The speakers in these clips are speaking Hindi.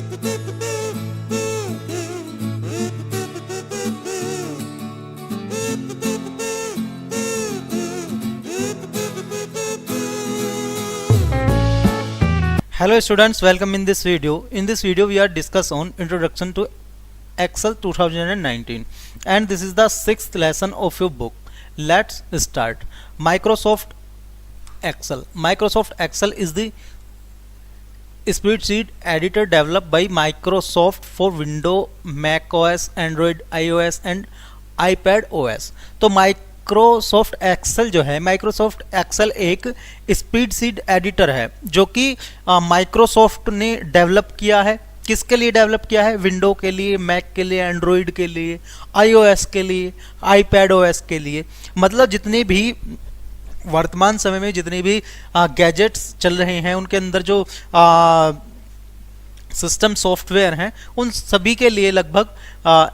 Hello students, welcome in this video. In this video we are discuss on introduction to Excel 2019 and this is the 6th lesson of your book. Let's start. Microsoft Excel. Microsoft Excel is the spreadsheet editor developed by Microsoft for Windows, Mac OS, Android, iOS and iPad OS. तो माइक्रोसॉफ्ट एक्सेल जो है, माइक्रोसॉफ्ट एक्सेल एक स्प्रेडशीट एडिटर है जो कि माइक्रोसॉफ्ट ने डेवलप किया है। किसके लिए डेवलप किया है? विंडो के लिए, मैक के लिए, एंड्रॉयड के लिए, iOS के लिए, iPad OS के लिए। मतलब जितने भी वर्तमान समय में जितने भी गैजेट्स चल रहे हैं उनके अंदर जो सिस्टम सॉफ्टवेयर हैं उन सभी के लिए लगभग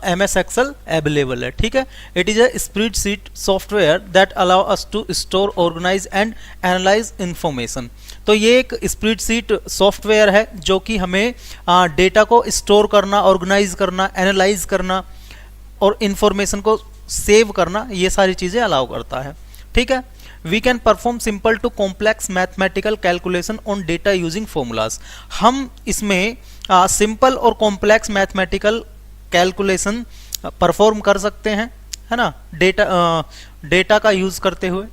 MS एक्सेल अवेलेबल है। ठीक है, it is a spreadsheet software that allow us to store, organise and analyse information. तो ये एक स्प्रेडशीट सॉफ्टवेयर है जो कि हमें डेटा को स्टोर करना, ऑर्गेनाइज करना, एनालाइज करना और इंफॉर्मेशन को सेव करना, ये सारी चीजें अलाउ करता है। ठीक है, we can perform simple to complex mathematical calculation on data using formulas. हम इसमें सिंपल और कॉम्प्लेक्स मैथमेटिकल कैलकुलेशन परफॉर्म कर सकते हैं, है ना, डेटा का यूज करते हुए,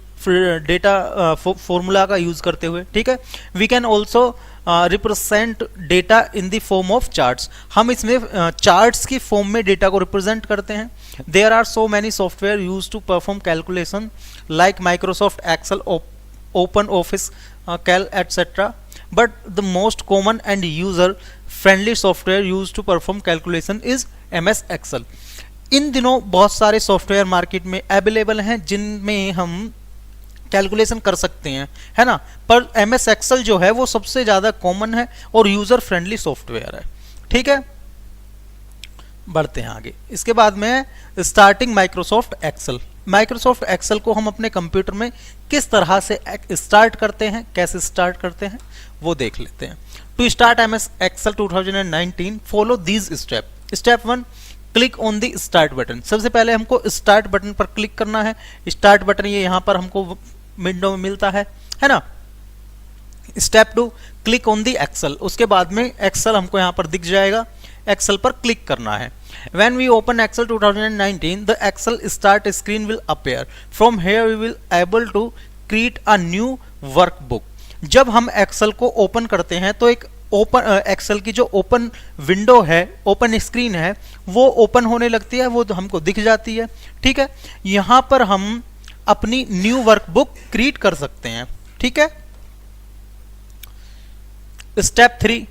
डेटा फॉर्मूला का यूज करते हुए। ठीक है, we can also represent data in the form of charts. हम इसमें चार्ट्स की फॉर्म में डेटा को रिप्रेजेंट करते हैं। There are so many software use to perform calculation like Microsoft Excel, open office Calc et cetera, but the most common and user friendly software use to perform calculation is MS Excel. इन दिनों बहुत सारे सॉफ्टवेयर मार्केट में अवेलेबल हैं जिनमें हम कैलकुलेशन कर सकते हैं, है ना, पर MS एक्सेल जो है वो सबसे ज्यादा कॉमन है और यूजर फ्रेंडली सॉफ्टवेयर है। ठीक है, बढ़ते हैं आगे। इसके बाद में starting Microsoft Excel. Microsoft Excel को हम अपने कंप्यूटर में किस तरह से स्टार्ट करते हैं, कैसे स्टार्ट करते हैं, वो देख लेते हैं। To start MS Excel 2019 follow these step. Step 1, click on the start button. सबसे पहले हमको स्टार्ट बटन पर क्लिक करना है। स्टार्ट बटन ये यहाँ पर हमको विंडो में मिलता है ना। Step 2, click on the Excel. उसके बाद में एक्सेल हमको यहाँ पर दिख जाएगा, एक्सेल पर क्लिक करना है। When we open Excel 2019, the Excel start screen will appear. From here we will able to create a new workbook. जब हम एक्सेल को ओपन करते हैं तो एक ओपन एक्सेल की जो ओपन विंडो है, ओपन स्क्रीन है, वो ओपन होने लगती है, वो हमको दिख जाती है। ठीक है, यहां पर हम अपनी न्यू वर्कबुक क्रिएट कर सकते हैं। ठीक है, step 3,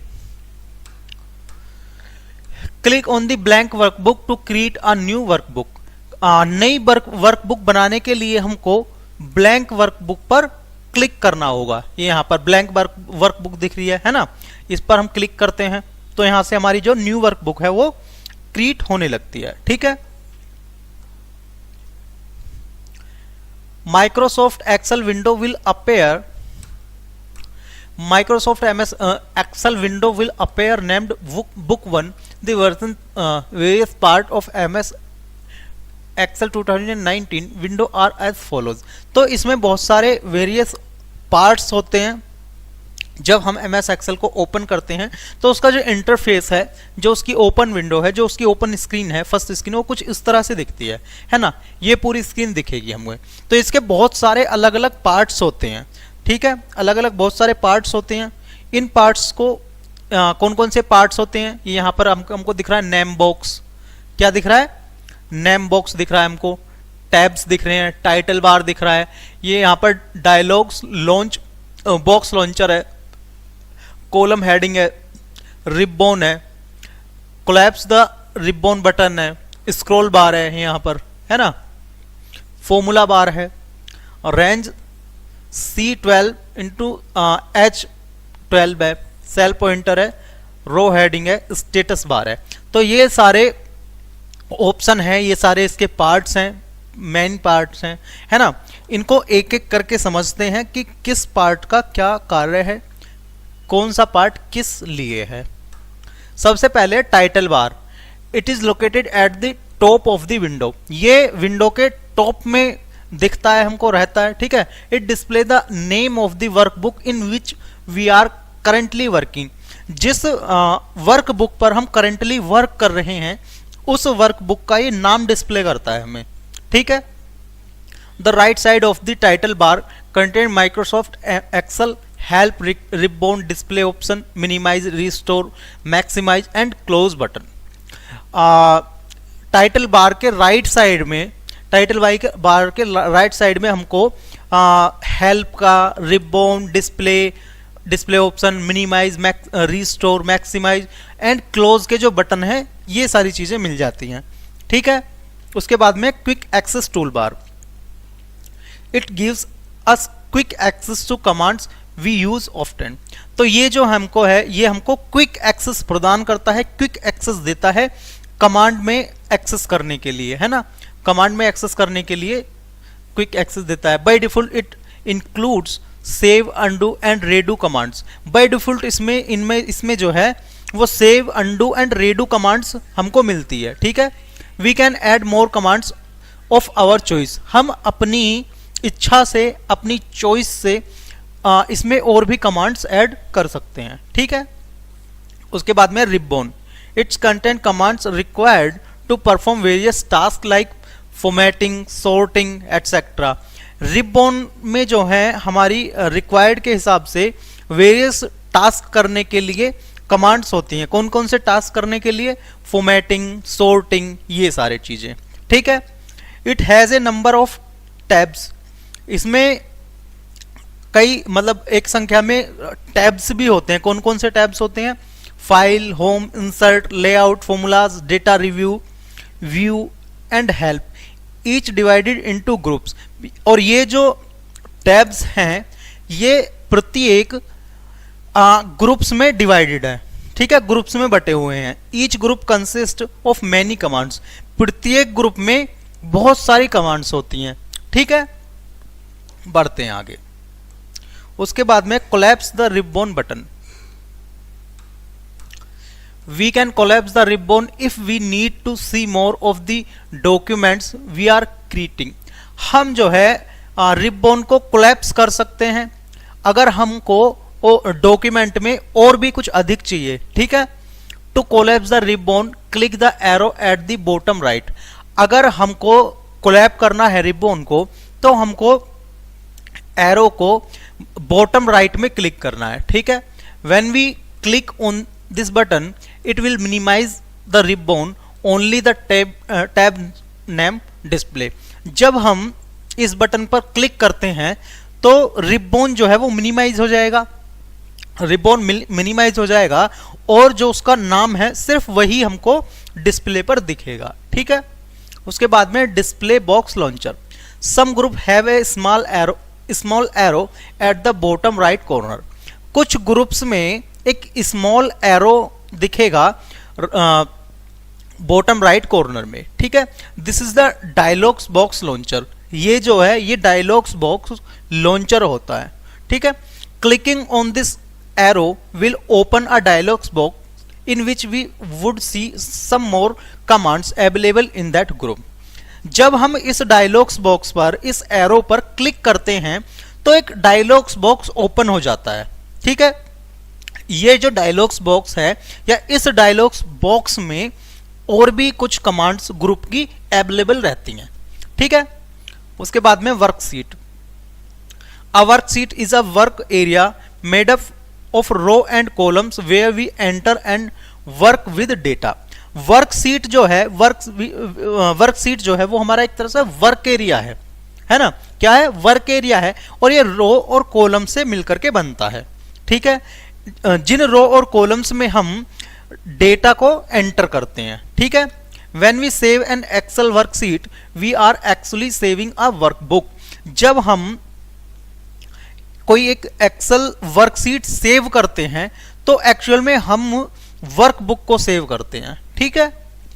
click on the blank workbook to create a new workbook. नई वर्कबुक बनाने के लिए हमको ब्लैंक वर्कबुक पर क्लिक करना होगा। ये यहां पर ब्लैंक वर्कबुक दिख रही है ना, इस पर हम क्लिक करते हैं तो यहां से हमारी जो न्यू वर्कबुक है वो क्रिएट होने लगती है। ठीक है, Microsoft Excel window will appear. Microsoft MS Excel window will appear named book 1. The version various part of MS Excel 2019 window are as follows. तो इसमें बहुत सारे वेरियस पार्ट्स होते हैं। जब हम MS Excel को ओपन करते हैं तो उसका जो इंटरफेस है, जो उसकी ओपन विंडो है, जो उसकी ओपन स्क्रीन है, फर्स्ट स्क्रीन, वो कुछ इस तरह से दिखती है ना। ये पूरी स्क्रीन दिखेगी हमें। तो इसके बहुत सारे अलग अलग पार्ट्स होते हैं। ठीक है, अलग अलग बहुत सारे पार्ट्स होते हैं। इन पार्ट्स को कौन कौन से पार्ट्स होते हैं, ये यहाँ पर हमको दिख रहा है नेम बॉक्स। क्या दिख रहा है? नेम बॉक्स दिख रहा है हमको, टैब्स दिख रहे हैं, टाइटल बार दिख रहा है, ये यहाँ पर डायलॉग्स लॉन्च बॉक्स लॉन्चर है, कॉलम हेडिंग है, रिबन है, कोलैप्स द रिबन बटन है, स्क्रॉल बार है यहाँ पर, है ना, फॉर्मूला बार है, और रेंज C12 इंटू H12 है, सेल पॉइंटर है, रो हेडिंग है, स्टेटस बार है। तो ये सारे ऑप्शन है, ये सारे इसके पार्ट्स हैं, मेन पार्ट्स हैं, है ना। इनको एक एक करके समझते हैं कि किस पार्ट का क्या कार्य है, कौन सा पार्ट किस लिए है। सबसे पहले title bar, it is located at the top of the window, ये विंडो के टॉप में दिखता है, हमको रहता है, ठीक है। It display the name of the workbook in which we are currently working, जिस वर्कबुक पर हम करेंटली वर्क कर रहे हैं उस वर्कबुक का ये नाम डिस्प्ले करता है हमें, ठीक है। The right side of the title bar contain Microsoft Excel help ribbon display option, minimise, restore, maximise and close button. Title bar के राइट साइड में, टाइटल बार के राइट साइड में हमको हेल्प का, ribbon, display option, minimise, restore, maximise and close के जो बटन है ये सारी चीजें मिल जाती हैं, ठीक है। उसके बाद में quick access toolbar, it gives us quick access to commands we use often. तो ये जो हमको है ये हमको क्विक एक्सेस प्रदान करता है, क्विक एक्सेस देता है कमांड में एक्सेस करने के लिए, है ना, कमांड में एक्सेस करने के लिए क्विक एक्सेस देता है। By default it includes save, undo and redo commands. By default इसमें जो है वो save, undo and redo commands हमको मिलती है, ठीक है। We can add more commands of our choice, हम अपनी इच्छा से, अपनी चॉइस से इसमें और भी कमांड्स ऐड कर सकते हैं, ठीक है। उसके बाद में ribbon, it's content commands required to perform various task like formatting, sorting etcetera. Ribbon में जो है हमारी रिक्वायर्ड के हिसाब से वेरियस टास्क करने के लिए कमांड्स होती हैं। कौन कौन से टास्क करने के लिए? फॉर्मेटिंग, सॉर्टिंग, ये सारे चीजें, ठीक है। It has a number of tabs, इसमें कई मतलब एक संख्या में टैब्स भी होते हैं। कौन कौन से टैब्स होते हैं? File, home, insert, layout, formulas, data review, view and help, each divided into groups. और ये जो टैब्स हैं ये प्रत्येक ग्रुप्स में डिवाइडेड है, ठीक है, ग्रुप्स में बटे हुए हैं। Each group consist of many commands, प्रत्येक ग्रुप में बहुत सारी कमांड्स होती हैं, ठीक है। बढ़ते हैं आगे। उसके बाद में collapse the ribbon button, we can collapse the ribbon if we need to see more of the documents we are creating। हम जो है रिबन को कोलैप्स कर सकते हैं अगर हमको डॉक्यूमेंट में और भी कुछ अधिक चाहिए, ठीक है। To collapse the ribbon click the arrow at the bottom right, अगर हमको कोलैप करना है रिबन को तो हमको एरो को बॉटम राइट में क्लिक करना है, ठीक है। When we click on this button it will minimize the ribbon only the tab name display। जब हम इस बटन पर क्लिक करते हैं तो रिबन जो है वो मिनिमाइज हो जाएगा, रिबन मिनिमाइज हो जाएगा और जो उसका नाम है सिर्फ वही हमको डिस्प्ले पर दिखेगा, ठीक है। उसके बाद में display box launcher, some group have a small arrow at the bottom right corner. कुछ ग्रुप्स में एक स्मॉल एरो दिखेगा बॉटम राइट कॉर्नर में, ठीक है। This is the dialogs box launcher, ये जो है ये डायलॉग्स बॉक्स लॉन्चर होता है, ठीक है। Clicking on this arrow will open a dialogs box in which we would see some more commands available in that group. जब हम इस डायलॉग्स बॉक्स पर इस एरो पर क्लिक करते हैं तो एक डायलॉग्स बॉक्स ओपन हो जाता है, ठीक है। ये जो डायलॉग्स बॉक्स है या इस डायलॉग्स बॉक्स में और भी कुछ कमांड्स ग्रुप की अवेलेबल रहती हैं, ठीक है। उसके बाद में worksheet, a worksheet is a work area made up of row and columns where we enter and work with data. Worksheet जो है वर्कशीट जो है वो हमारा एक तरह से वर्क एरिया है ना, क्या है? वर्क एरिया है और ये रो और कॉलम से मिलकर के बनता है, ठीक है। जिन रो और कॉलम्स में हम डेटा को एंटर करते हैं, ठीक है। When we save an Excel worksheet we are actually saving a workbook. जब हम कोई एक एक्सेल वर्कशीट सेव करते हैं तो एक्चुअल में हम वर्कबुक को सेव करते हैं, ठीक है।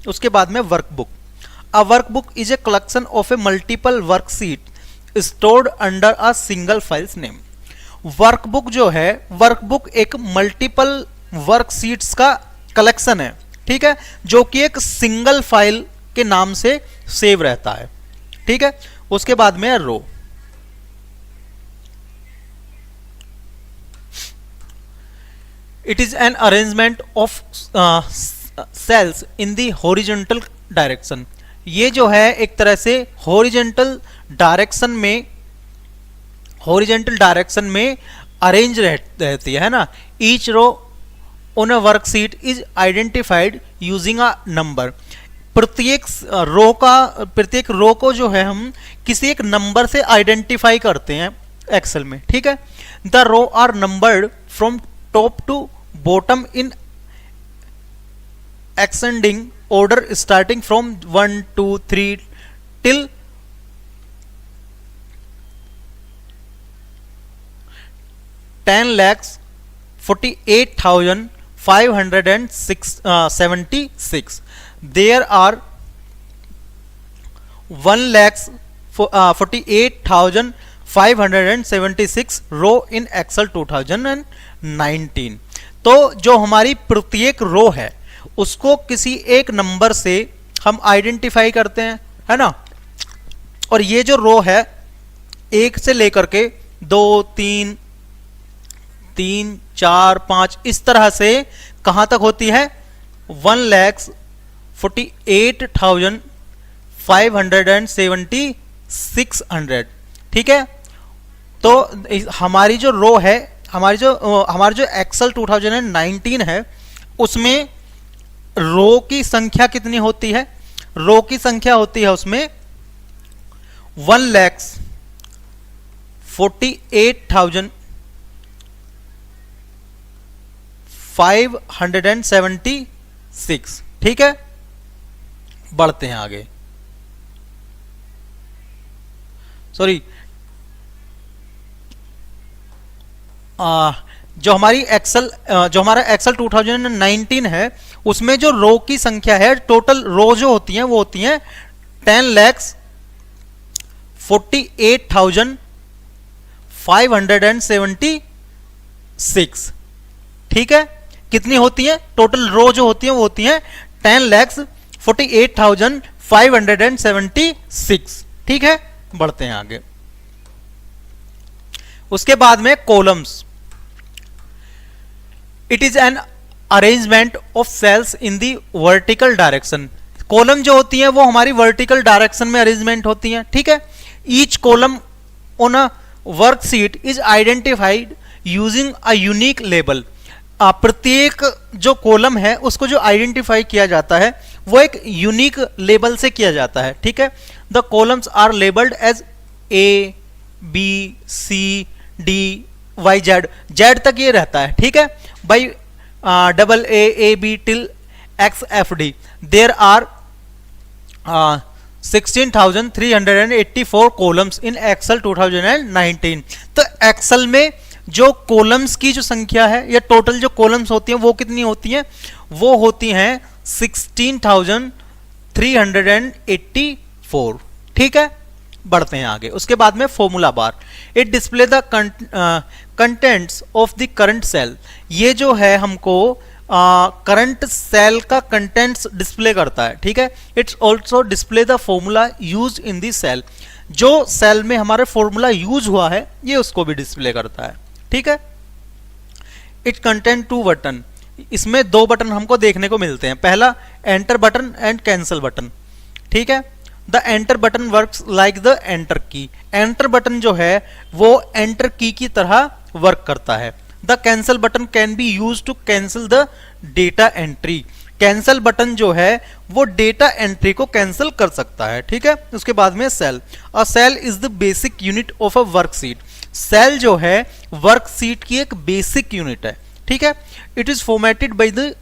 उसके बाद में workbook, a workbook is a collection of A multiple worksheet stored under a single files name. Workbook जो है, वर्कबुक एक मल्टीपल वर्कशीट्स का कलेक्शन है, ठीक है, जो कि एक सिंगल फाइल के नाम से सेव रहता है, ठीक है। उसके बाद में रो, it is an arrangement of cells in the horizontal direction। ये जो है एक तरह से horizontal direction में अरेंज रहती है ना। each row on a worksheet is identified using a number। प्रत्येक रो को जो है हम किसी एक नंबर से आइडेंटिफाई करते हैं एक्सेल में, ठीक है। The row are numbered from top to bottom in ascending order starting from 1 2 3 till 10,48,576। there are 1,48,576 row in Excel 2019। तो जो हमारी प्रत्येक रो है उसको किसी एक नंबर से हम आइडेंटिफाई करते हैं, है ना। और ये जो रो है 1 से लेकर के 2 3 3 4 5 इस तरह से कहां तक होती है 1,48,576, ठीक है। तो हमारी जो रो है, हमारी जो एक्सेल 2019 है उसमें रो की संख्या कितनी होती है? रो की संख्या होती है उसमें 1,48,576, ठीक है। बढ़ते हैं आगे, सॉरी जो हमारा एक्सेल 2019 है उसमें जो रो की संख्या है, टोटल रो जो होती हैं वो होती हैं 10,48,576, ठीक है। कितनी होती है टोटल रो जो होती हैं वो होती हैं 10,48,576, ठीक है। बढ़ते हैं आगे, उसके बाद में columns. It is an arrangement of cells in the vertical direction. Column जो होती हैं वो हमारी वर्टिकल डायरेक्शन में अरेंजमेंट होती हैं, ठीक है। Each column on a worksheet is identified using a unique label. प्रत्येक जो कॉलम है उसको जो आइडेंटिफाई किया जाता है वो एक यूनिक लेबल से किया जाता है, ठीक है। The columns are labelled as A B C D Y Z, Z तक ये रहता है, ठीक है। By AA B till XFD there are 16,384 columns in Excel 2019। तो एक्सेल में जो कॉलम्स की जो संख्या है या टोटल जो कॉलम्स होती हैं वो कितनी होती हैं? वो होती हैं 16,384, ठीक है। बढ़ते हैं आगे, उसके बाद में formula bar. It display the contents of the current cell. ये जो है हमको करंट सेल का कंटेंट्स डिस्प्ले करता है, ठीक है। It's also display the formula use in the cell. जो सेल में हमारे फॉर्मूला यूज हुआ है ये उसको भी डिस्प्ले करता है, ठीक है। It content 2 button. इसमें 2 बटन हमको देखने को मिलते हैं, पहला enter button and cancel button, ठीक है। The enter button works like the enter की। एंटर बटन जो है वो एंटर की तरह वर्क करता है। The cancel button can be use to cancel the data entry. Cancel button जो है वो डेटा एंट्री को कैंसिल कर सकता है, ठीक है। उसके बाद में cell. A cell is the basic unit of a worksheet. Cell जो है वर्कशीट की एक बेसिक यूनिट है, ठीक है। It is formatted by the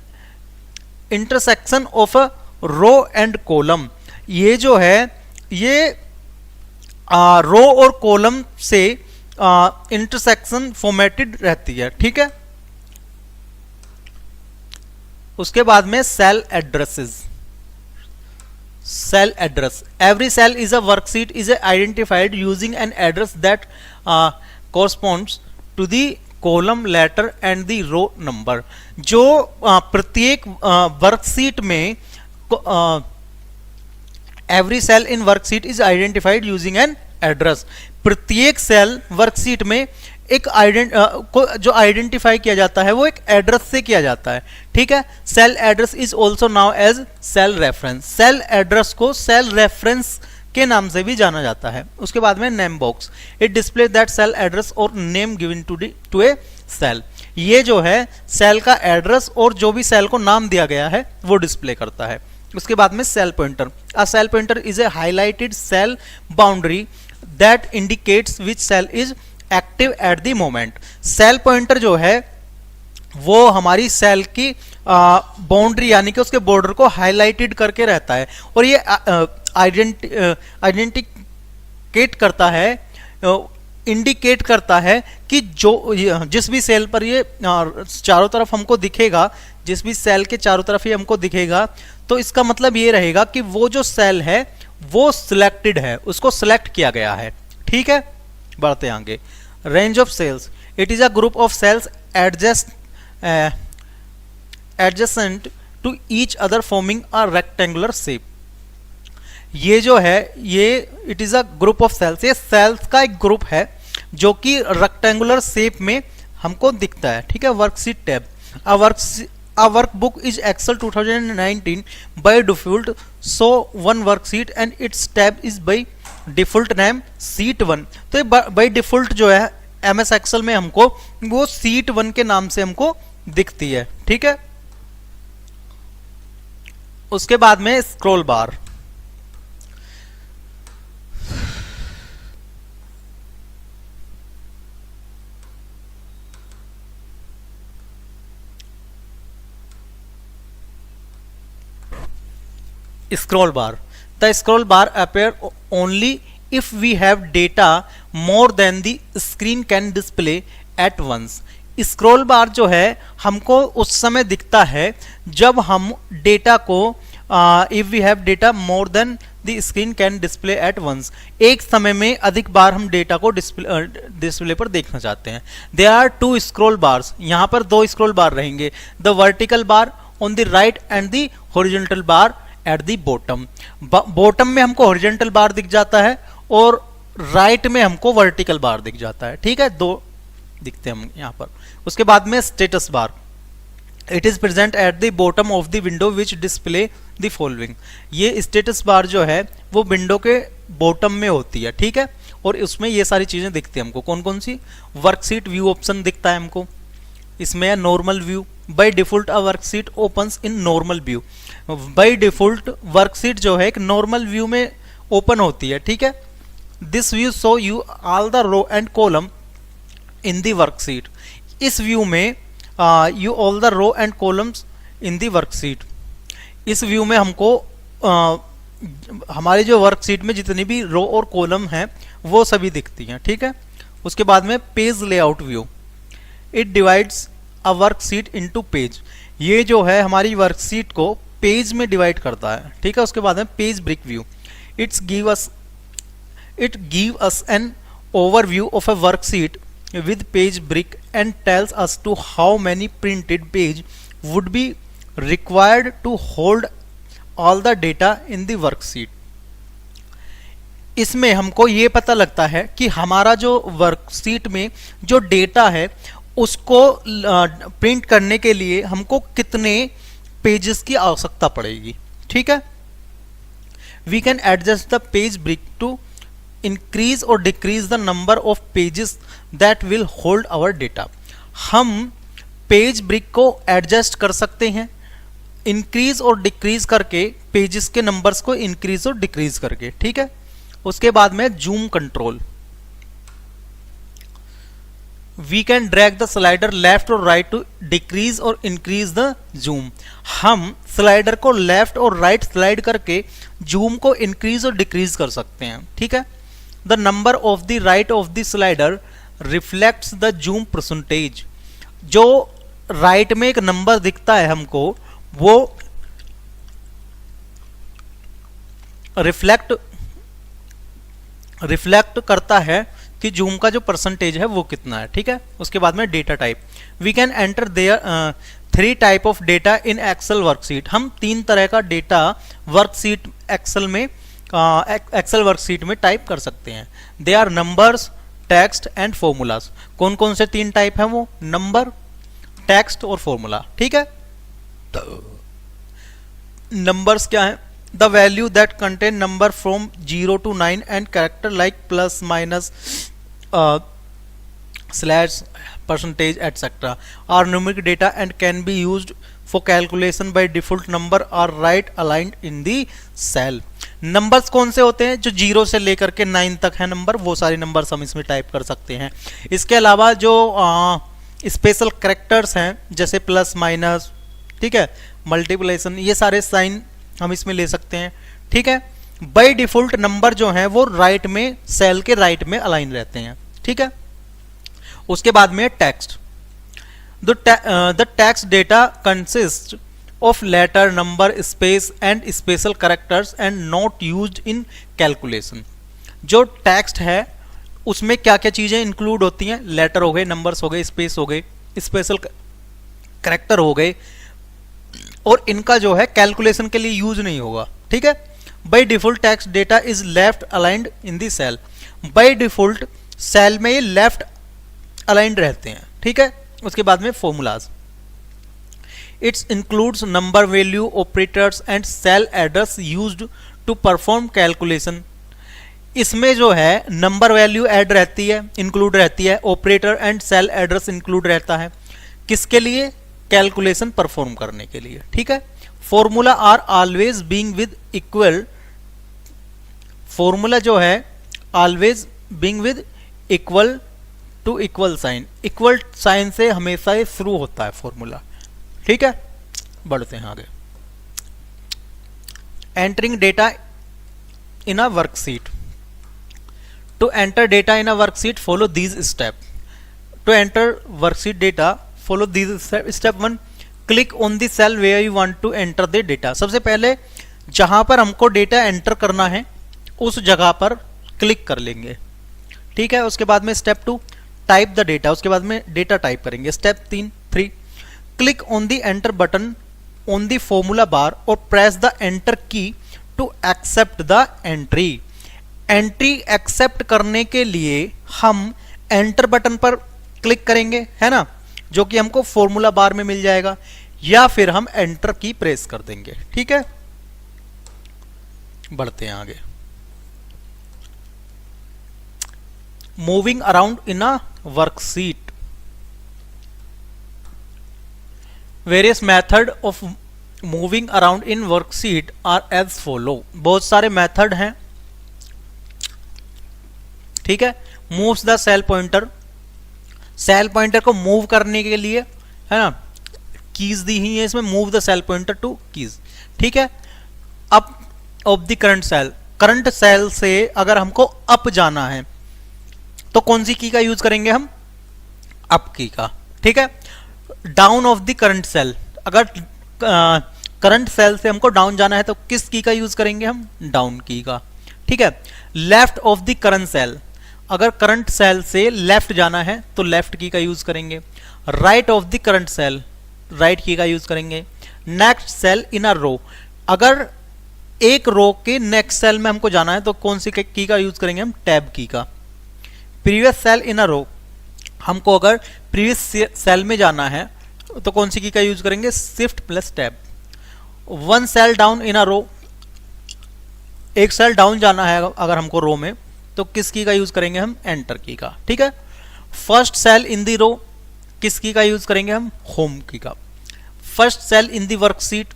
intersection of a row and column. ये जो है ये रो और कॉलम से इंटरसेक्शन फॉर्मेटेड रहती है, ठीक है। उसके बाद में cell addresses. Cell address. Every cell is a worksheet is identified using an address that corresponds to the column letter and the row number. जो प्रत्येक वर्कशीट में every cell in worksheet is identified using an address. प्रत्येक सेल वर्कशीट में एक जो आइडेंटिफाई किया जाता है वो एक एड्रेस से किया जाता है, ठीक है। Cell address is also now as cell reference. Cell address को सेल रेफरेंस के नाम से भी जाना जाता है। उसके बाद में name box, it display that cell address or name given to a cell. ये जो है सेल का एड्रेस और जो भी सेल को नाम दिया गया है वो डिस्प्ले करता है। उसके बाद में cell pointer, a cell pointer is a highlighted cell boundary that indicates which cell is active at the moment. Cell pointer जो है वो हमारी सेल की बाउंड्री यानी कि उसके बॉर्डर को हाईलाइटेड करके रहता है और ये आइडेंटिकेट करता है, इंडिकेट करता है कि जो जिस भी सेल पर ये चारों तरफ हमको दिखेगा, जिस भी सेल के चारों तरफ ये हमको दिखेगा, तो इसका मतलब ये रहेगा कि वो जो सेल है वो सिलेक्टेड है, उसको सिलेक्ट किया गया है, ठीक है। बढ़ते आगे, range of cells, it is a group of cells adjacent to each other forming a rectangular shape. ये जो है ये it is a group of cells, ये सेल्स का एक ग्रुप है जो कि रेक्टेंगुलर शेप में हमको दिखता है, ठीक है। Worksheet tab, a workbook is Excel 2019 by default so one worksheet and its tab is by default name sheet 1। तो ये by default जो है MS Excel में हमको वो sheet 1 के नाम से हमको दिखती है, ठीक है। उसके बाद में scroll bar, scroll bar, the scroll bar appear only if we have data more than the screen can display at once। scroll bar जो है हमको उस समय दिखता है जब हम डेटा को if we have data more than the screen can display at once, एक समय में अधिक बार हम डेटा को डिस्प्ले पर देखना चाहते हैं। there are two scroll bars, यहाँ पर दो scroll bar रहेंगे, the vertical bar on the right and the horizontal bar at the bottom. Bottom में हमको हॉरिजॉन्टल बार दिख जाता है और राइट में हमको वर्टिकल बार दिख जाता है, ठीक है, दो दिखते हैं हम यहाँ पर। उसके बाद में status bar, it is present at the bottom of the window which display the following. ये स्टेटस बार जो है वो विंडो के बॉटम में होती है, ठीक है, और उसमें ये सारी चीजें दिखती है हमको। कौन कौन सी? वर्कशीट व्यू ऑप्शन दिखता है हमको, इसमें normal view, by default a worksheet opens in normal view. By default worksheet जो है एक नॉर्मल व्यू में ओपन होती है, ठीक है। This view show you all the row and column in the worksheet. इस व्यू में you all the row and columns in the worksheet. इस व्यू में हमको हमारी जो वर्कशीट में जितनी भी रो और कॉलम हैं वो सभी दिखती हैं, ठीक है। उसके बाद में page layout view, it divides a worksheet into page. ये जो है हमारी वर्कशीट को पेज में डिवाइड करता है, ठीक है। उसके बाद में page break view, it give us an overview of a worksheet with page break and tells us to how many printed page would be required to hold all the data in the worksheet. इसमें हमको ये पता लगता है कि हमारा जो वर्कशीट में जो डेटा है उसको प्रिंट करने के लिए हमको कितने पेजेस की आवश्यकता पड़ेगी, ठीक है। We can adjust the page break to increase और decrease the number of pages that will hold our data. हम पेज ब्रिक को एडजस्ट कर सकते हैं इंक्रीज और डिक्रीज करके, पेजेस के नंबर्स को इंक्रीज और डिक्रीज करके, ठीक है। उसके बाद में zoom control, we can drag the slider left और right to decrease or increase the zoom. हम स्लाइडर को लेफ्ट और राइट स्लाइड करके जूम को इंक्रीज और डिक्रीज कर सकते हैं, ठीक है। The number of the right of the slider reflects the zoom percentage. जो राइट में एक नंबर दिखता है हमको वो रिफ्लेक्ट करता है कि जूम का जो परसेंटेज है वो कितना है, ठीक है। उसके बाद में data type, we can enter there 3 type of data in Excel worksheet. हम 3 तरह का डेटा वर्कशीट एक्सेल में एक्सेल वर्कशीट में टाइप कर सकते हैं। They are numbers, text and formulas. कौन कौन से 3 टाइप हैं वो? नंबर, टेक्स्ट और फॉर्मूला, ठीक है। नंबर्स क्या है? The value that contain number from 0 to 9 and character like plus, minus, slash, percentage etcetera are numeric data and can be used for calculation by default number are right aligned in the cell. Numbers कौन से होते हैं? जो 0 से लेकर के 9 तक है नंबर, वो सारे नंबर्स हम इसमें टाइप कर सकते हैं। इसके अलावा जो स्पेशल कैरेक्टर्स हैं जैसे प्लस, माइनस, ठीक है, मल्टीप्लिकेशन, ये सारे साइन हम इसमें ले सकते हैं, ठीक है। बाय डिफॉल्ट नंबर जो हैं वो राइट में, सेल के राइट में अलाइन रहते हैं, ठीक है। उसके बाद में text, the text data consist of letter, number, space and special characters and not used in calculation. जो टेक्स्ट है उसमें क्या क्या चीजें इंक्लूड होती हैं? लेटर हो गए, नंबर्स हो गए, स्पेस हो गए, स्पेशल कैरेक्टर हो गए, और इनका जो है कैलकुलेशन के लिए यूज नहीं होगा, ठीक है। By default text data is left aligned in the cell. By default cell में ये लेफ्ट अलाइंड रहते हैं, ठीक है। उसके बाद में formulas, it's includes number, value, operators and cell address used to perform calculation. इसमें जो है नंबर, वैल्यू ऐड रहती है, इंक्लूड रहती है, operator and cell address include रहता है, किसके लिए? कैलकुलेशन परफॉर्म करने के लिए, ठीक है। Formula are always being with equal, formula जो है always being with equal to equal sign, equal sign से हमेशा ये शुरू होता है फॉर्मूला, ठीक है। बढ़ते हैं आगे। Entering data in a worksheet, to enter data in a worksheet follow these step. To enter worksheet data follow these step 1, click on the cell where you want to enter the data. सबसे पहले जहां पर हमको डेटा एंटर करना है उस जगह पर क्लिक कर लेंगे, ठीक है। उसके बाद में स्टेप 2, टाइप द डेटा, उसके बाद में डेटा टाइप करेंगे। Step 3, click on the enter button on the formula bar और press the enter key to accept the entry. Entry accept करने के लिए हम एंटर बटन पर क्लिक करेंगे, है ना, जो कि हमको फॉर्मूला बार में मिल जाएगा, या फिर हम एंटर की प्रेस कर देंगे, ठीक है। बढ़ते हैं आगे। Moving around in a worksheet, various method of moving around in worksheet are as follow. बहुत सारे मेथड हैं, ठीक है। Moves the cell pointer, cell pointer को मूव करने के लिए, है ना, कीज दी ही है इसमें, move the cell pointer to keys, ठीक है। Up of the current cell, current cell से अगर हमको अप जाना है तो कौन सी की का यूज करेंगे हम? अप की का, ठीक है। Down of the current cell, अगर करंट सेल से हमको डाउन जाना है तो किस की का यूज करेंगे हम? डाउन की का, ठीक है। Left of the current cell, अगर करंट सेल से लेफ्ट जाना है तो लेफ्ट की का यूज करेंगे। Right of the current cell, right key का यूज करेंगे। नेक्स्ट सेल इन अ रो, अगर एक रो के नेक्स्ट सेल में हमको जाना है तो कौन सी की का यूज करेंगे हम? टैब की का। प्रीवियस सेल इन अ रो, हमको अगर प्रीवियस सेल में जाना है तो कौन सी की का यूज करेंगे? Shift plus tab. One cell down in a row, एक सेल डाउन जाना है अगर हमको रो में तो किस की का यूज करेंगे हम? एंटर की का, ठीक है। फर्स्ट सेल इन दी रो, किस की का यूज करेंगे हम? होम की का। First cell in the worksheet,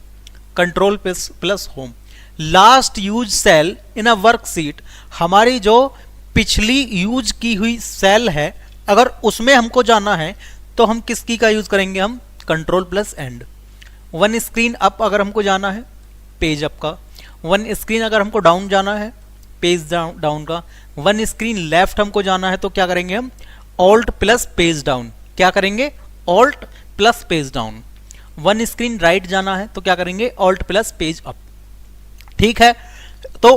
control plus home. Last use cell in a worksheet, हमारी जो पिछली यूज की हुई सेल है अगर उसमें हमको जाना है तो हम किस की का यूज करेंगे हम? Control plus and. One screen up अगर हमको जाना है, पेज अप का। वन स्क्रीन अगर हमको डाउन जाना है, पेज डाउन का। वन स्क्रीन लेफ्ट हमको जाना है तो क्या करेंगे हम? Alt plus page down. क्या करेंगे? Alt plus page down. One screen right जाना है तो क्या करेंगे? ऑल्ट प्लस पेज अप, ठीक है। तो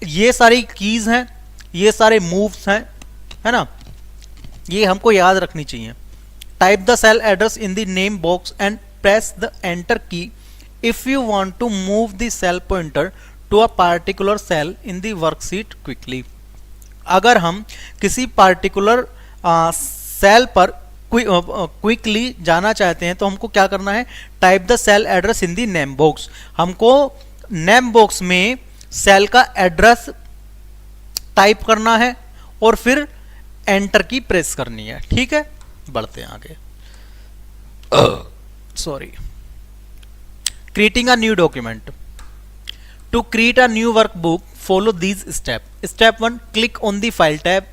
ये सारी कीज हैं, ये सारे मूव्स हैं है ना, ये हमको याद रखनी चाहिए। Type the cell address in the name box and press the enter key if you want to move the cell pointer to a particular cell in the worksheet quickly. अगर हम किसी पार्टिकुलर सेल पर क्विकली जाना चाहते हैं तो हमको क्या करना है, type the cell address in the name box. हमको नेम बॉक्स में सेल का एड्रेस टाइप करना है और फिर एंटर की प्रेस करनी है। ठीक है, बढ़ते हैं आगे। Sorry. Creating a new document. To create a new workbook follow these steps. Step 1, click on the file tab.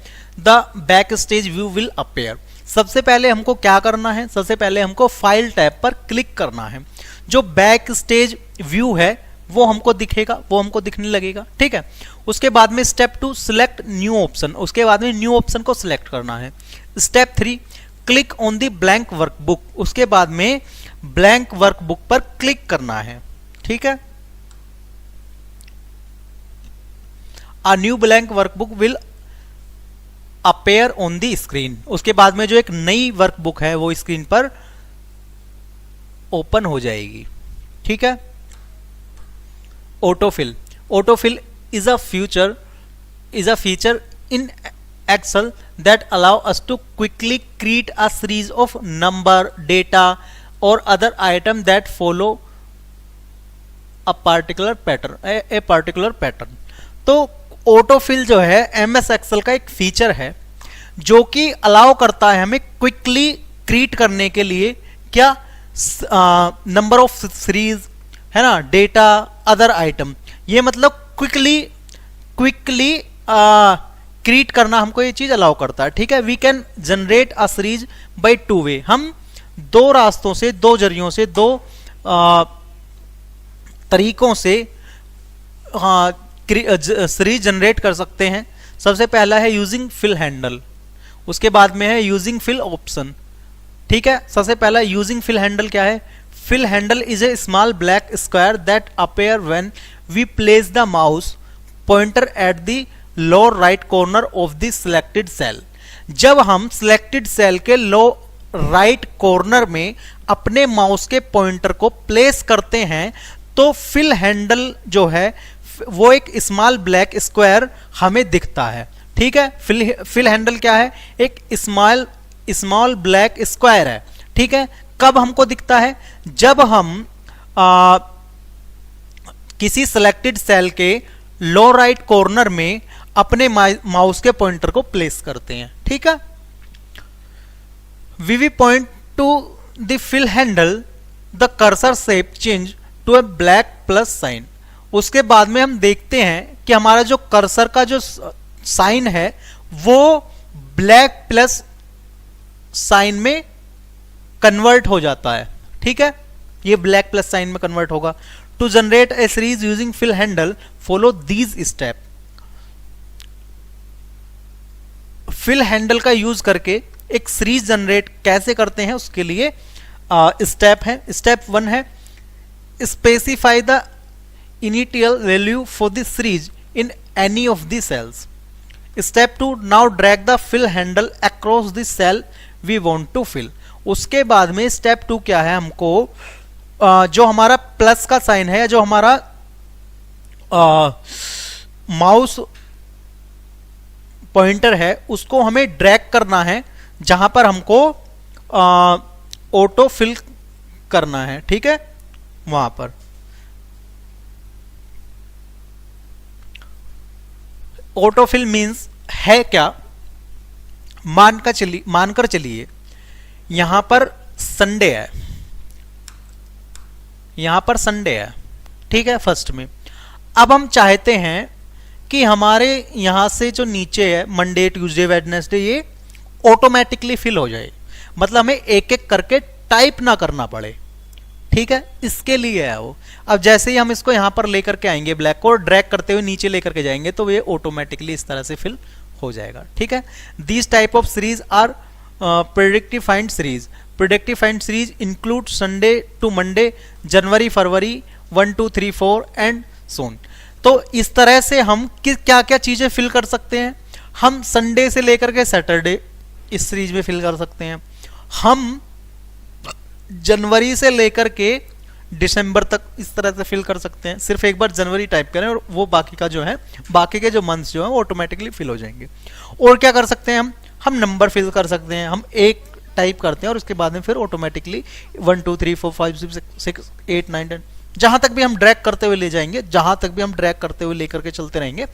The backstage view will appear. सबसे पहले हमको क्या करना है, सबसे पहले हमको फाइल टैब पर क्लिक करना है। जो बैक स्टेज व्यू है वो हमको दिखेगा, वो हमको दिखने लगेगा। ठीक है, उसके बाद में स्टेप 2, सिलेक्ट न्यू ऑप्शन। उसके बाद में न्यू ऑप्शन को सिलेक्ट करना है। Step 3, click on the blank workbook. उसके बाद में ब्लैंक वर्कबुक पर क्लिक करना है। ठीक है, A new blank workbook will appear on the screen. उसके बाद में जो एक नई वर्कबुक है वो स्क्रीन पर ओपन हो जाएगी। ठीक है, autofill. Autofill is a feature in Excel that allow us to quickly create a series of number, data or other item that follow a particular pattern. तो ऑटोफिल जो है MS एक्सेल का एक फीचर है जो कि अलाउ करता है हमें क्विकली क्रिएट करने के लिए क्या, नंबर ऑफ सीरीज है ना, डेटा, अदर आइटम। ये मतलब क्विकली क्रिएट करना हमको ये चीज अलाउ करता है। ठीक है, we can generate a series by 2 way. हम दो रास्तों से, दो जरियों से, दो तरीकों से सीरीज जनरेट कर सकते हैं। सबसे पहला है यूजिंग फिल हैंडल, उसके बाद में है यूजिंग फिल ऑप्शन। ठीक है, सबसे पहला यूजिंग फिल हैंडल क्या है? Fill handle is a small black square that appear when we place the mouse pointer at the lower right corner of the selected cell. जब हम सिलेक्टेड सेल के लोअर राइट कॉर्नर में अपने माउस के पॉइंटर को प्लेस करते हैं तो फिल हैंडल जो है वो एक स्मॉल ब्लैक स्क्वायर हमें दिखता है। ठीक है, फिल हैंडल क्या है? एक स्मॉल ब्लैक स्क्वायर है। ठीक है, कब हमको दिखता है? जब हम किसी सिलेक्टेड सेल के लोअर राइट कॉर्नर में अपने माउस के पॉइंटर को प्लेस करते हैं। ठीक है, we point to the fill handle, the cursor shape change to a black plus sign. उसके बाद में हम देखते हैं कि हमारा जो कर्सर का जो साइन है वो ब्लैक प्लस साइन में कन्वर्ट हो जाता है। ठीक है, ये ब्लैक प्लस साइन में कन्वर्ट होगा। To generate a series using fill handle follow these step. Fill handle का यूज करके एक सीरीज जनरेट कैसे करते हैं उसके लिए स्टेप है। स्टेप 1 है specify the initial value for the series in any of the cells. Step 2, now drag the fill handle across the cell we want to fill. उसके बाद में स्टेप 2 क्या है? हमको जो हमारा प्लस का साइन है, जो हमारा माउस पॉइंटर है, उसको हमें ड्रैग करना है जहां पर हमको ऑटो फिल करना है। ठीक है, वहां पर ऑटोफिल मीन्स है क्या? मानकर चलिए यहां पर संडे है, यहां पर संडे है। ठीक है, फर्स्ट में अब हम चाहते हैं कि हमारे यहां से जो नीचे है मंडे, ट्यूसडे, वेडनेसडे, ये ऑटोमेटिकली फिल हो जाए, मतलब हमें एक एक करके टाइप ना करना पड़े। ठीक है, इसके लिए है वो। अब जैसे ही हम इसको यहां पर लेकर के आएंगे, ब्लैक को ड्रैग करते हुए नीचे लेकर के जाएंगे तो ये ऑटोमेटिकली इस तरह से फिल हो जाएगा। ठीक है, these type of series are predictive find series. Predictive find series include Sunday to Monday, January, February, 1, 2, 3, 4 and so on. तो इस तरह से हम क्या क्या चीजें फिल कर सकते हैं? हम संडे से लेकर के सैटरडे इस सीरीज में फिल कर सकते हैं। हम जनवरी से लेकर के दिसंबर तक इस तरह से फिल कर सकते हैं। सिर्फ एक बार जनवरी टाइप करें और वो बाकी का जो है, बाकी के जो मंथ्स जो है वो ऑटोमेटिकली फिल हो जाएंगे। और क्या कर सकते हैं हम नंबर फिल कर सकते हैं। हम एक टाइप करते हैं और उसके बाद में फिर ऑटोमेटिकली 1 2 3 4 5 6 8 9 10 जहां तक भी हम ड्रैग करते हुए ले जाएंगे, जहां तक भी हम ड्रैग करते हुए लेकर के चलते रहेंगे,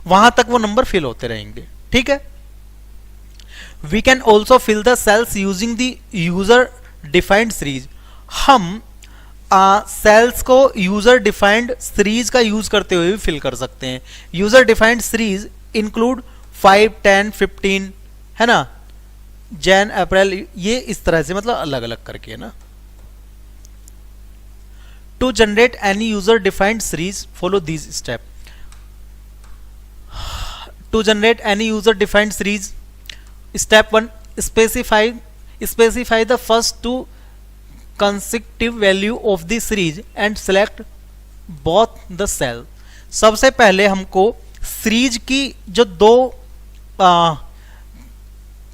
वहां तक वो नंबर फिल होते रहेंगे। ठीक है। We can also fill the cells using the user defined series. हम सेल्स को यूजर डिफाइंड सीरीज का यूज करते हुए भी फिल कर सकते हैं। यूजर डिफाइंड सीरीज इंक्लूड 5 10 15 है ना, जैन अप्रैल, ये इस तरह से मतलब अलग अलग करके है ना। To generate any user defined series follow these step. To generate any user defined series, step 1, specify the first two consecutive value of the series and select both the cell। सबसे पहले हमको सीरीज की जो दो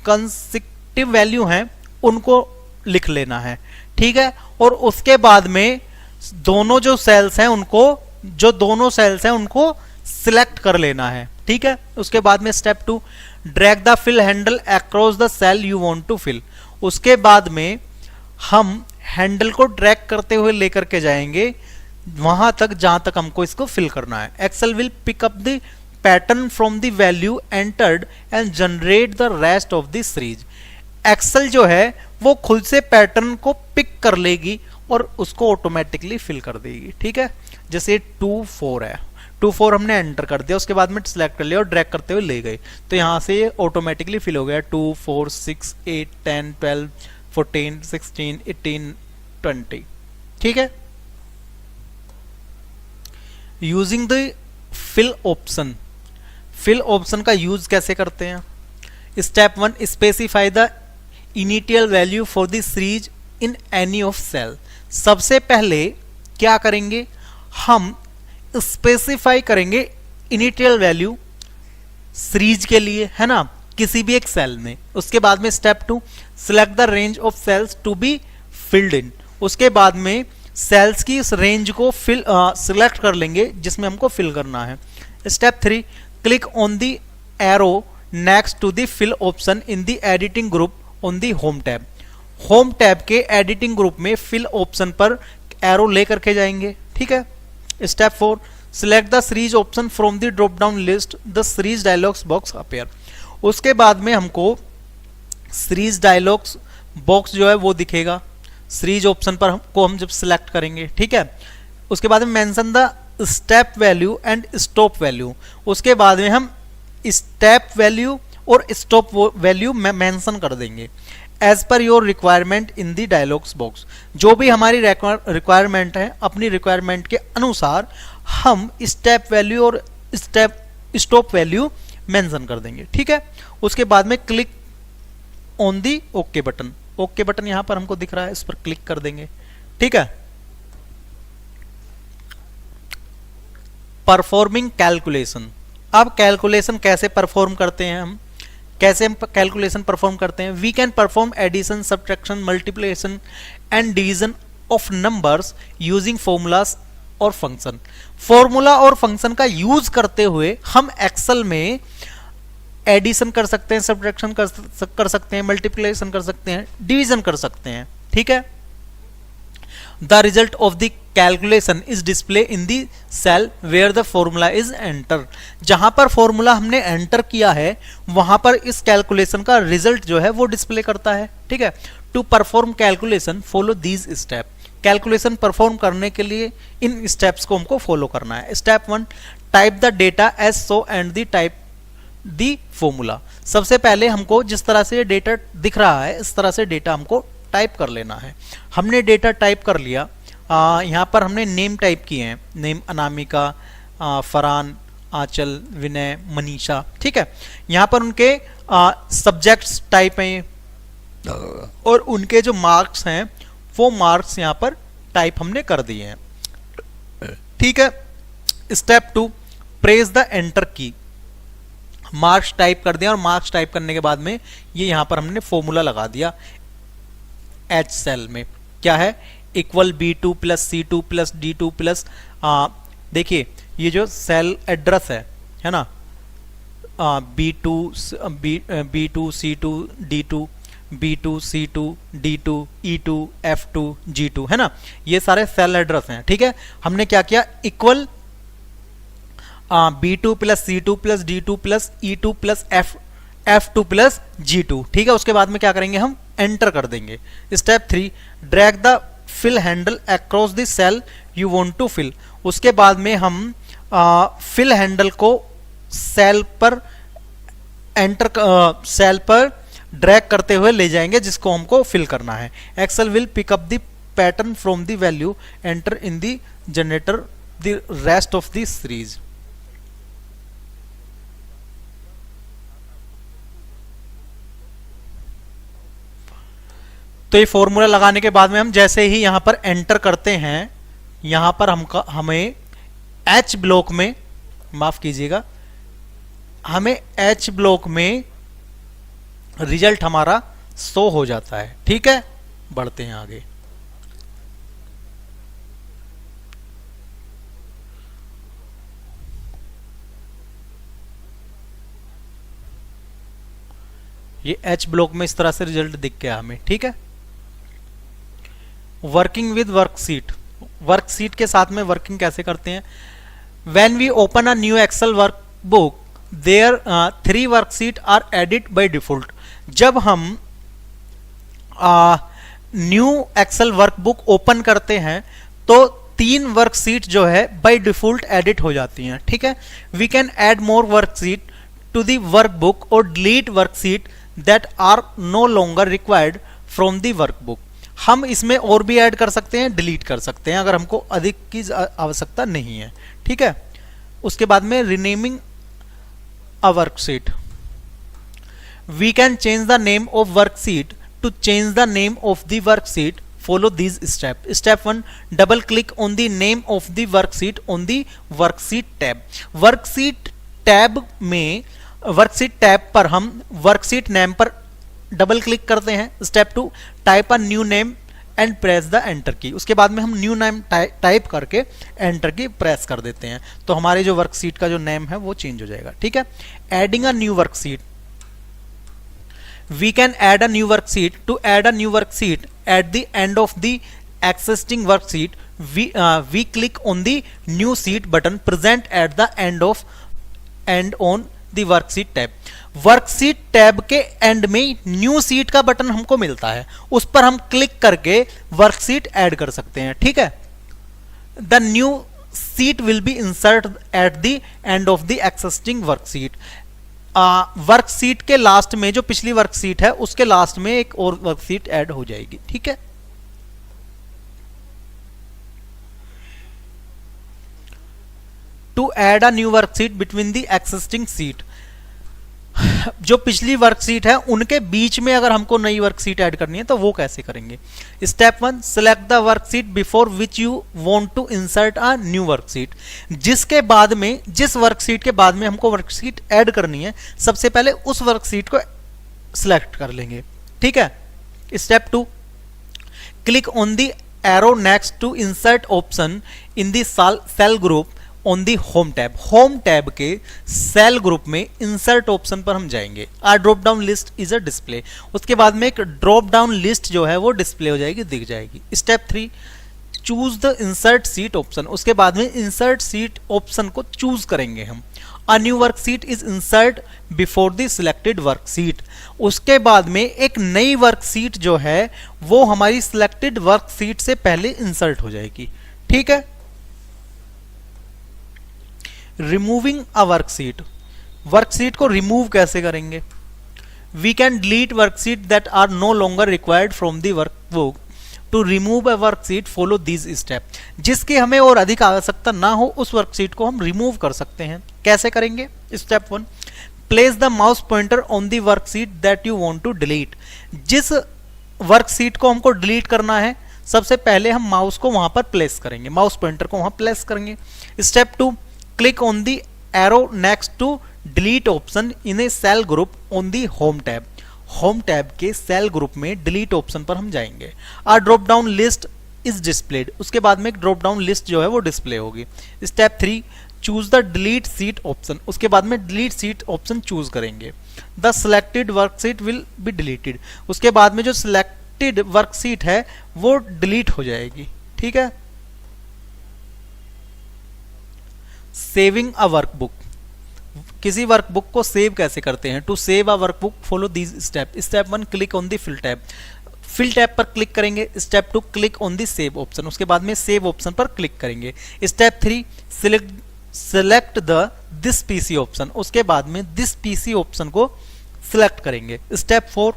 कंसेक्टिव वैल्यू हैं उनको लिख लेना है। ठीक है। और उसके बाद में दोनों जो सेल्स हैं उनको सिलेक्ट कर लेना है। ठीक है। उसके बाद में step 2, drag the fill handle across the cell you want to fill. उसके बाद में हम हैंडल को ड्रैग करते हुए लेकर के जाएंगे वहां तक जहां तक हमको इसको फिल करना है। Excel will pick up the pattern from the value entered and generate the rest of the series. Excel जो है वो खुद से पैटर्न को पिक कर लेगी और उसको ऑटोमेटिकली फिल कर देगी। ठीक है। जैसे 2 4 है, 2 4 हमने एंटर कर दिया, उसके बाद में सिलेक्ट कर लिया और ड्रैग करते हुए ले गए, तो यहां से ये ऑटोमेटिकली फिल हो गया। 2 4 6 8 10 12 14 16 18 20। ठीक है। Using the fill option. Fill option का यूज कैसे करते हैं? Step 1, specify the initial value for the series in any of cell. सबसे पहले क्या करेंगे, हम स्पेसिफाई करेंगे इनिशियल वैल्यू सीरीज के लिए, है ना, किसी भी एक सेल में। उसके बाद में step 2, select the range of cells to be filled in. उसके बाद में सेल्स की इस रेंज को सिलेक्ट कर लेंगे जिसमें हमको फिल करना है। Step 3, click on the arrow next to the fill option in the editing group on the home tab. Home tab के एडिटिंग ग्रुप में फिल ऑप्शन पर एरो लेकर के जाएंगे। ठीक है। Step 4, select the series option from the drop down list, the series dialogs box appear. उसके बाद में हमको सीरीज डायलॉग्स बॉक्स जो है वो दिखेगा सीरीज ऑप्शन पर हम जब सिलेक्ट करेंगे। ठीक है। उसके बाद में mention the step value and stop value. उसके बाद में हम स्टेप वैल्यू और स्टॉप वैल्यू मेंशन कर देंगे as per your requirement in the dialogs box. जो भी हमारी रिक्वायरमेंट है, अपनी रिक्वायरमेंट के अनुसार हम स्टेप वैल्यू और स्टॉप वैल्यू मेंशन कर देंगे। ठीक है। उसके बाद में click on the okay button. Okay button यहां पर हमको दिख रहा है, इस पर क्लिक कर देंगे। ठीक है। Performing calculation. अब कैलकुलेशन कैसे परफॉर्म करते हैं हम कैलकुलेशन परफॉर्म करते हैं? We can perform addition, subtraction, multiplication and division of numbers using formulas और फंक्शन। फॉर्मूला और फंक्शन का यूज करते हुए हम एक्सेल में एडिशन कर सकते हैं, सब्ट्रैक्शन कर सकते हैं, मल्टीप्लिकेशन कर सकते हैं, डिवीजन कर सकते हैं। ठीक है। The result of the calculation is display in the cell where the formula is enter. जहां पर फॉर्मूला हमने एंटर किया है वहां पर इस कैलकुलेशन का रिजल्ट जो है वो डिस्प्ले करता है। ठीक है। To perform calculation follow these step. Calculation perform करने के लिए इन स्टेप्स को हमको फॉलो करना है। Step 1, type the data as so and the type the formula. सबसे पहले हमको जिस तरह से डेटा दिख रहा है इस तरह से डेटा हमको टाइप कर लेना है। हमने डेटा टाइप कर लिया। यहाँ पर हमने नेम टाइप किए हैं, नेम अनामिका, फरहान, आंचल, विनय, मनीषा। ठीक है। यहाँ पर उनके सब्जेक्ट्स टाइप हैं और उनके जो मार्क्स हैं वो मार्क्स यहाँ पर टाइप हमने कर दिए हैं। ठीक है। स्टेप 2, प्रेस द एंटर की। मार्क्स टाइप कर दिया और मार्क्स टाइप करने के बाद में ये यहां पर हमने फॉर्मूला लगा दिया एच सेल में, क्या है equal B2 plus C2 plus D2 plus देखिए ये जो सेल एड्रेस है ना, B2 C2 D2 B2 C2 D2 E2 F2 G2 है ना, ये सारे सेल एड्रेस हैं। ठीक है, हमने क्या किया equal B2 plus C2 plus D2 plus E2 plus F2 plus G2। ठीक है, उसके बाद में क्या करेंगे हम एंटर कर देंगे। Step 3 drag the fill handle across the cell you want to fill. उसके बाद में हम फिल हैंडल को सेल पर सेल पर ड्रैग करते हुए ले जाएंगे जिसको हमको फिल करना है। Excel will pick up the pattern from the value enter in the generator the rest of the series. तो ये फॉर्मूला लगाने के बाद में हम जैसे ही यहां पर एंटर करते हैं, यहां पर हमें एच ब्लॉक में, माफ कीजिएगा, हमें एच ब्लॉक में रिजल्ट हमारा शो हो जाता है। ठीक है, बढ़ते हैं आगे। ये एच ब्लॉक में इस तरह से रिजल्ट दिख गया हमें। ठीक है, वर्किंग विद वर्कशीट, वर्कशीट के साथ में वर्किंग कैसे करते हैं। When we open a new Excel workbook there 3 worksheet are edit by default. जब हम न्यू एक्सेल वर्कबुक ओपन करते हैं तो 3 वर्कशीट जो है बाय डिफॉल्ट एडिट हो जाती हैं। ठीक है, we can add more worksheet to the workbook और delete worksheet that are no longer required from the workbook. हम इसमें और भी ऐड कर सकते हैं, डिलीट कर सकते हैं अगर हमको अधिक की आवश्यकता नहीं है। ठीक है, उसके बाद में renaming a worksheet, we can change the name of worksheet to change the name of the worksheet. Follow this step. Step 1 double click on the name of the worksheet on the worksheet tab. Worksheet tab में, वर्कशीट टैब पर हम वर्कशीट नेम पर डबल क्लिक करते हैं। Step 2 type a new name and press the enter key. उसके बाद में हम न्यू नेम टाइप करके एंटर की प्रेस कर देते हैं तो हमारे जो वर्कशीट का जो नेम है वो चेंज हो जाएगा। ठीक है, adding a new worksheet, we can add a new worksheet. To add a new worksheet at the end of the existing worksheet we click on the new sheet button present at the end on the worksheet tab. Worksheet tab के एंड में न्यू सीट का बटन हमको मिलता है, उस पर हम क्लिक करके वर्कशीट ऐड कर सकते हैं। ठीक है, the new seat will be insert eight the end of the existing worksheet. Worksheet के लास्ट में जो पिछली वर्कशीट है उसके लास्ट में एक और वर्कशीट ऐड हो जाएगी। ठीक है, to add a new worksheet between the existing sheet, जो पिछली वर्कशीट है उनके बीच में अगर हमको नई वर्कशीट ऐड करनी है तो वो कैसे करेंगे। Step 1 select the worksheet before which you want to insert a new worksheet. जिसके बाद में, जिस वर्कशीट के बाद में हमको वर्कशीट ऐड करनी है सबसे पहले उस वर्कशीट को सिलेक्ट कर लेंगे। ठीक है, step 2 click on the arrow next to insert option in the cell group on the home tab. Home tab के सेल ग्रुप में इंसर्ट ऑप्शन पर हम जाएंगे। Are drop down list is a display. उसके बाद में एक ड्रॉप डाउन लिस्ट जो है वो डिस्प्ले हो जाएगी, दिख जाएगी। Step 3 choose the insert seat option. उसके बाद में इंसर्ट सीट ऑप्शन को चूज करेंगे हम। अ new worksheet is insert before the selected worksheet. उसके बाद में एक नई वर्कशीट जो है वो हमारी सिलेक्टेड वर्कशीट से पहले इंसर्ट हो जाएगी। ठीक है, रिमूविंग अ वर्कशीट, वर्कशीट को रिमूव कैसे करेंगे। We can delete worksheet that are no longer required from the workbook. To remove a worksheet follow this step. जिसकी हमें और अधिक आवश्यकता ना हो उस वर्कशीट को हम रिमूव कर सकते हैं। कैसे करेंगे। Step 1 place the mouse pointer on the worksheet that you want to delete. जिस वर्कशीट को हमको डिलीट करना है सबसे पहले हम माउस को वहां पर प्लेस करेंगे, माउस पॉइंटर को वहां प्लेस करेंगे। Step 2 click on the arrow next to delete option in a cell group on the home tab. Home tab के सेल ग्रुप में डिलीट ऑप्शन पर हम जाएंगे। A drop down list is displayed, उसके बाद में एक ड्रॉप डाउन लिस्ट जो है वो डिस्प्ले होगी। Step 3, choose the delete seat option, उसके बाद में डिलीट सीट ऑप्शन चूज करेंगे। The selected worksheet will be deleted, उसके बाद में जो सिलेक्टेड वर्कशीट है वो डिलीट हो जाएगी। ठीक है। सेविंग अ वर्कबुक, किसी वर्कबुक को सेव कैसे करते हैं। To save a workbook follow these step. Step 1, click on the file tab, file tab पर क्लिक करेंगे। Step 2, click on the save option, उसके बाद में सेव ऑप्शन पर क्लिक करेंगे। Step 3, select the this PC option, उसके बाद में दिस पीसी ऑप्शन को सिलेक्ट करेंगे। Step 4,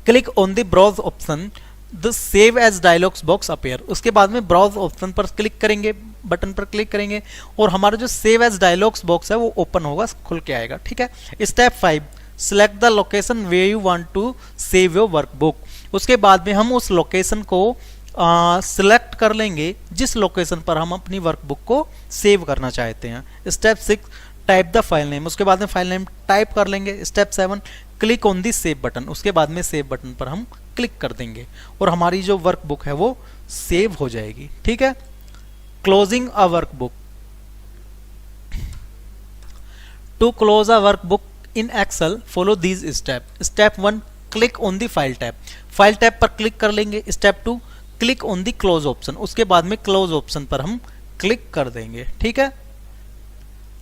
click on the browse option, the save as dialogs box appear, उसके बाद में ब्राउज ऑप्शन पर क्लिक करेंगे, बटन पर क्लिक करेंगे और हमारा जो सेव एज डायलॉग्स बॉक्स है वो ओपन होगा, खुल के आएगा। ठीक है। Step 5, select the location way you want to save your workbook, उसके बाद में हम उस लोकेशन को सिलेक्ट कर लेंगे जिस लोकेशन पर हम अपनी वर्कबुक को सेव करना चाहते हैं। Step 6, type the file name, उसके बाद में फाइल नेम टाइप कर लेंगे। Step 7, click on the save button, उसके बाद में सेव बटन पर हम क्लिक कर देंगे और हमारी जो वर्कबुक है वो सेव हो जाएगी। ठीक है। Closing a workbook, to close a workbook in Excel follow these step. Step 1, click on the file tab, file tab पर क्लिक कर लेंगे। Step 2, click on the close option, उसके बाद में क्लोज ऑप्शन पर हम क्लिक कर देंगे। ठीक है।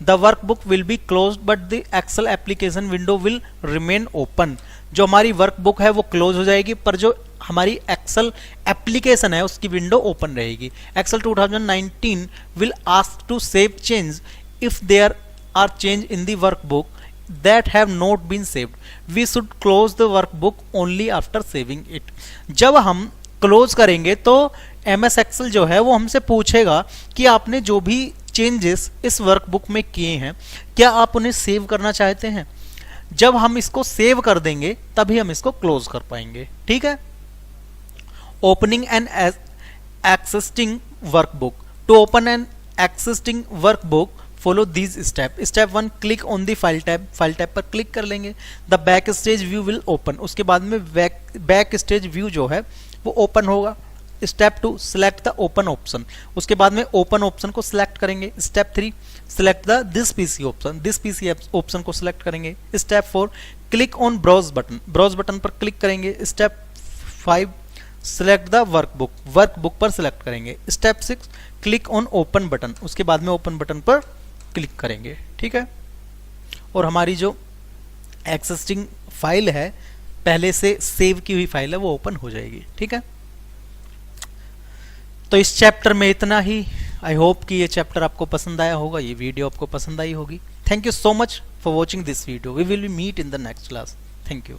The workbook will be closed but the Excel application window will remain open, जो हमारी वर्कबुक है वो क्लोज हो जाएगी पर जो हमारी एक्सेल एप्लीकेशन है उसकी विंडो ओपन रहेगी। Excel 2019 will ask to save change if there are change in the workbook that have not been saved. We should close the workbook only after saving it. जब हम क्लोज करेंगे तो MS Excel जो है वो हमसे पूछेगा कि आपने जो भी चेंजेस इस वर्कबुक में किए हैं क्या आप उन्हें सेव करना चाहते हैं। जब हम इसको सेव कर देंगे तभी हम इसको क्लोज कर पाएंगे। ठीक है। Opening an existing workbook, to open an existing workbook follow these step. Step 1, click on the file tab, file tab पर क्लिक कर लेंगे। The backstage view will open, उसके बाद में बैक स्टेज व्यू जो है वो ओपन होगा। Step 2, select the open option, उसके बाद में ओपन ऑप्शन को सिलेक्ट करेंगे। Step 3, select the this PC option, this PC option को सिलेक्ट करेंगे। Step 4, click on browse button, browse button पर क्लिक करेंगे। Step 5, select the workbook, workbook पर सिलेक्ट करेंगे। Step 6, click on open button, उसके बाद में ओपन बटन पर क्लिक करेंगे। ठीक है। और हमारी जो एक्सिस्टिंग फाइल है पहले से सेव की हुई फाइल है वो ओपन हो जाएगी। ठीक है। तो इस चैप्टर में इतना ही। आई होप कि ये चैप्टर आपको पसंद आया होगा, ये वीडियो आपको पसंद आई होगी। Thank you so much for watching this video. We will meet in the next class. Thank you.